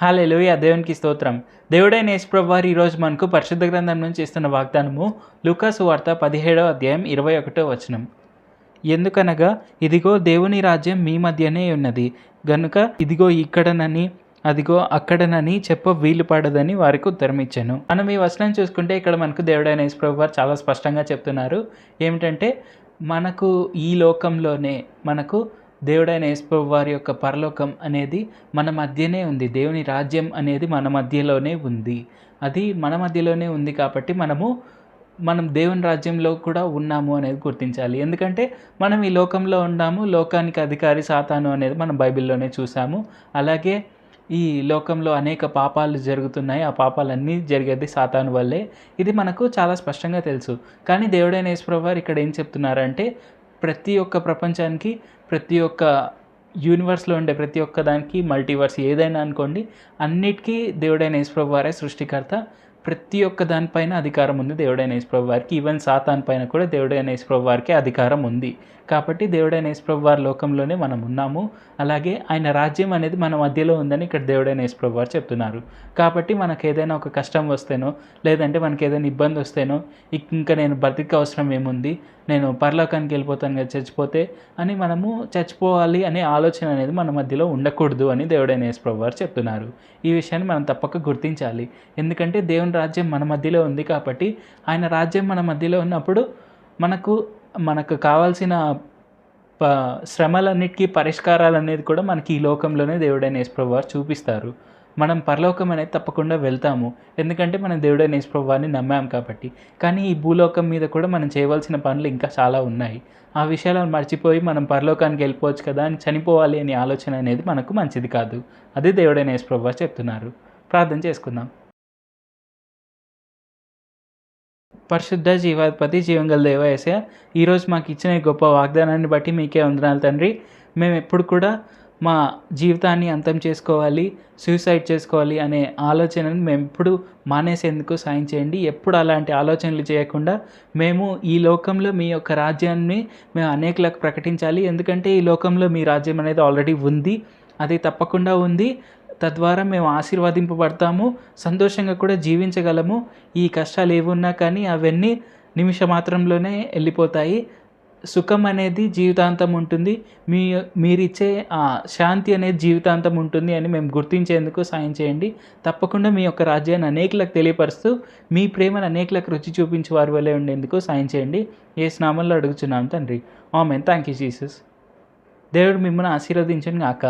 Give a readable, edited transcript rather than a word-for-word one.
హల్లెలూయా, దేవునికి స్తోత్రం. దేవుడైన యేసుప్రభు వారు ఈరోజు మనకు పరిశుద్ధ గ్రంథం నుంచి ఇస్తున్న వాగ్దానము లూకా సువార్త 17వ అధ్యాయం 21వ వచనం. ఎందుకనగా ఇదిగో దేవుని రాజ్యం మీ మధ్యనే ఉన్నది గనుక ఇదిగో ఇక్కడనని అదిగో అక్కడనని చెప్ప వీలు పడదని వారికి ఉత్తరం ఇచ్చాను. మనం ఈ వచనం చూసుకుంటే ఇక్కడ మనకు దేవుడైన యేసుప్రభు వారు చాలా స్పష్టంగా చెప్తున్నారు. ఏమిటంటే మనకు ఈ లోకంలోనే మనకు దేవుడైన యేసుప్రభు వారి యొక్క పరలోకం అనేది మన మధ్యనే ఉంది. దేవుని రాజ్యం అనేది మన మధ్యలోనే ఉంది. అది మన మధ్యలోనే ఉంది కాబట్టి మనం దేవుని రాజ్యంలో కూడా ఉన్నాము అనేది గుర్తించాలి. ఎందుకంటే మనం ఈ లోకంలో ఉన్నాము. లోకానికి అధికారి సాతాను అనేది మనం బైబిల్లోనే చూసాము. అలాగే ఈ లోకంలో అనేక పాపాలు జరుగుతున్నాయి. ఆ పాపాలన్నీ జరిగేది సాతాను వల్లే. ఇది మనకు చాలా స్పష్టంగా తెలుసు. కానీ దేవుడైన యేసుప్రభు వారు ఇక్కడ ఏం చెప్తున్నారంటే ప్రతి ఒక్క ప్రపంచానికి, ప్రతి ఒక్క యూనివర్స్లో ఉండే ప్రతి ఒక్క దానికి, మల్టీవర్స్ ఏదైనా అనుకోండి, అన్నిటికీ దేవుడైన యేసుప్రభు వారే సృష్టికర్త. ప్రతి ఒక్క దానిపైన అధికారం ఉంది దేవుడైన యేసుప్రభు వారికి. ఈవెన్ సాతాన్ పైన కూడా దేవుడైన యేసుప్రభు వారికి అధికారం ఉంది. కాబట్టి దేవుడైన యేసుప్రభు వారి లోకంలోనే మనం ఉన్నాము. అలాగే ఆయన రాజ్యం అనేది మన మధ్యలో ఉందని ఇక్కడ దేవుడైన యేసుప్రభు వారు చెప్తున్నారు. కాబట్టి మనకు ఏదైనా ఒక కష్టం వస్తేనో, లేదంటే మనకి ఏదైనా ఇబ్బంది వస్తేనో, ఇంకా నేను బ్రతికే అవసరం ఏముంది, నేను పరలోకానికి వెళ్ళిపోతాను కదా చచ్చిపోతే అని మనము చచ్చిపోవాలి అనే ఆలోచన అనేది మన మధ్యలో ఉండకూడదు అని దేవుడైన యేసుప్రభు వారు చెప్తున్నారు. ఈ విషయాన్ని మనం తప్పక గుర్తించాలి. ఎందుకంటే దేవుని రాజ్యం మన మధ్యలో ఉంది కాబట్టి ఆయన రాజ్యం మన మధ్యలో ఉన్నప్పుడు మనకు కావాల్సిన శ్రమలన్నిటికీ పరిష్కారాలు అనేది కూడా మనకి ఈ లోకంలోనే దేవుడైన యేసుప్రభు వారు చూపిస్తారు. మనం పరలోకం అనేది తప్పకుండా వెళ్తాము. ఎందుకంటే మనం దేవుడైన యేసుప్రభు వారిని నమ్మాం కాబట్టి. కానీ ఈ భూలోకం మీద కూడా మనం చేయవలసిన పనులు ఇంకా చాలా ఉన్నాయి. ఆ విషయాలను మర్చిపోయి మనం పరలోకానికి వెళ్ళిపోవచ్చు కదా అని చనిపోవాలి అనే ఆలోచన అనేది మనకు మంచిది కాదు. అదే దేవుడైన యేసుప్రభు వారు చెప్తున్నారు. ప్రార్థన చేసుకుందాం. పరిశుద్ధ జీవాధిపతి జీవంగల దేవ యేసయ్య, ఈరోజు మాకు ఇచ్చిన ఈ గొప్ప వాగ్దానాన్ని బట్టి మీకే వందనాలు తండ్రి. మేము ఎప్పుడు కూడా మా జీవితాన్ని అంతం చేసుకోవాలి, సూసైడ్ చేసుకోవాలి అనే ఆలోచనను మేము ఎప్పుడు మానేసేందుకు సాయం చేయండి. ఎప్పుడు అలాంటి ఆలోచనలు చేయకుండా మేము ఈ లోకంలో మీ యొక్క రాజ్యాన్ని మేము అనేకులకు ప్రకటించాలి. ఎందుకంటే ఈ లోకంలో మీ రాజ్యం అనేది ఆల్రెడీ ఉంది. అది తప్పకుండా ఉంది. తద్వారా మేము ఆశీర్వదింపబడతాము, సంతోషంగా కూడా జీవించగలము. ఈ కష్టాలు ఏవున్నా కానీ అవన్నీ నిమిష మాత్రంలోనే వెళ్ళిపోతాయి. సుఖం అనేది జీవితాంతం ఉంటుంది. మీరిచ్చే శాంతి అనేది జీవితాంతం ఉంటుంది అని మేము గుర్తించేందుకు సాయం చేయండి. తప్పకుండా మీ యొక్క రాజ్యాన్ని అనేకులకు తెలియపరుస్తూ మీ ప్రేమను అనేకులకు రుచి చూపించే వారి వల్లే ఉండేందుకు సాయం చేయండి. యేసు నామములో అడుగుచున్నాం తండ్రి. ఆమేన్. Thank you Jesus. దేవుడు మిమ్మల్ని ఆశీర్వదించును గాక.